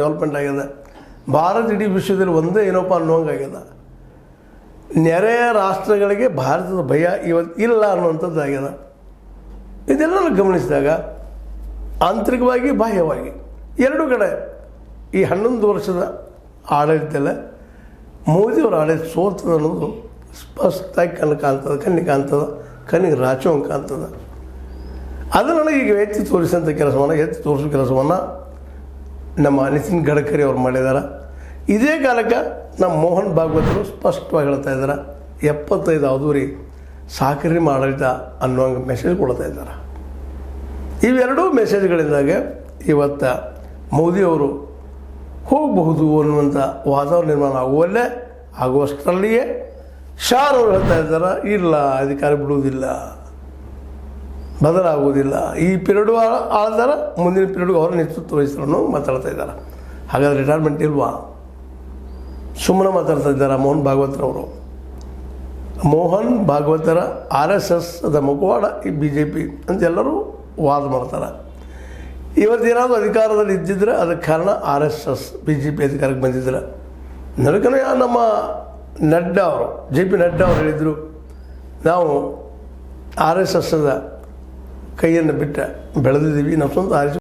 Development ಆಗ್ಯದ. ಭಾರತ ಇಡೀ ವಿಶ್ವದಲ್ಲಿ ಒಂದೇ ಏನಪ್ಪ ಅನ್ನೋಂಗಾಗ್ಯದ. ನೆರೆಯ ರಾಷ್ಟ್ರಗಳಿಗೆ ಭಾರತದ ಭಯ ಇವತ್ತು ಇಲ್ಲ ಅನ್ನುವಂಥದ್ದು ಆಗ್ಯದ. ಇದೆಲ್ಲ ಗಮನಿಸಿದಾಗ ಆಂತರಿಕವಾಗಿ ಬಾಹ್ಯವಾಗಿ ಎರಡೂ ಕಡೆ ಈ 11 ವರ್ಷದ ಆಡಳಿತದಲ್ಲ ಮೋದಿಯವರ ಆಡಳಿತ ಸೋಲ್ತದ ಅನ್ನೋದು ಸ್ಪಷ್ಟವಾಗಿ ಕಣ್ಣಿಗೆ ಕಾಣ್ತದೆ, ಕಣ್ಣಿಗೆ ರಾಚುವಂಗೆ ಕಾಣ್ತದೆ. ಅದು ನನಗೆ ಈಗ ಎತ್ತಿ ತೋರಿಸೋಂಥ ತೋರಿಸೋ ಕೆಲಸವನ್ನು ನಮ್ಮ ನಿತಿನ್ ಗಡ್ಕರಿ ಅವ್ರು ಮಾಡಿದ್ದಾರೆ. ಇದೇ ಕಾಲಕ್ಕೆ ನಮ್ಮ ಮೋಹನ್ ಭಾಗವತರು ಸ್ಪಷ್ಟವಾಗಿ ಹೇಳ್ತಾ ಇದ್ದಾರೆ, 75 ಅವಧೂರಿ ಸಹಕಾರಿ ಆಡಳಿತ ಅನ್ನುವಂಗೆ ಮೆಸೇಜ್ ಕೊಡ್ತಾ ಇದ್ದಾರೆ. ಇವೆರಡೂ ಮೆಸೇಜ್ಗಳಿಂದಾಗೆ ಇವತ್ತು ಮೋದಿಯವರು ಹೋಗಬಹುದು ಅನ್ನುವಂಥ ವಾತಾವರಣ ನಿರ್ಮಾಣ ಆಗುವಷ್ಟರಲ್ಲಿಯೇ ಶಾ ಅವರು ಹೇಳ್ತಾ ಇದ್ದಾರೆ, ಇಲ್ಲ ಅಧಿಕಾರ ಬಿಡುವುದಿಲ್ಲ, ಬದಲಾಗುವುದಿಲ್ಲ, ಈ ಪೀರಿಯಡು ಆಳ್ದಾರ, ಮುಂದಿನ ಪೀರಿಯಡ್ಗೆ ಅವರ ನೇತೃತ್ವ ವಹಿಸಲು ಮಾತಾಡ್ತಾ ಇದ್ದಾರೆ. ಹಾಗಾದರೆ ರಿಟೈರ್ಮೆಂಟ್ ಇಲ್ವಾ? ಸುಮ್ಮನೆ ಮಾತಾಡ್ತಾ ಇದ್ದಾರೆ ಮೋಹನ್ ಭಾಗವತರವರು. ಮೋಹನ್ ಭಾಗವತರ RSSದ ಮುಖವಾಡ ಈ BJP ಅಂತ ಎಲ್ಲರೂ ವಾದ ಮಾಡ್ತಾರೆ. ಇವತ್ತೇನಾದರೂ ಅಧಿಕಾರದಲ್ಲಿ ಇದ್ದಿದ್ರೆ ಅದಕ್ಕೆ ಕಾರಣ RSS BJP ಅಧಿಕಾರಕ್ಕೆ ಬಂದಿದ್ರೆ. ನಡಕನೇ ನಮ್ಮ ನಡ್ಡಾ ಅವರು JP ನಡ್ಡಾ ಅವರು ಹೇಳಿದರು, ನಾವು RSSದ ಕೈಯನ್ನು ಬಿಟ್ಟು ಬೆಳೆದಿದ್ದೀವಿ, ನಮ್ಮ ಸ್ವಂತ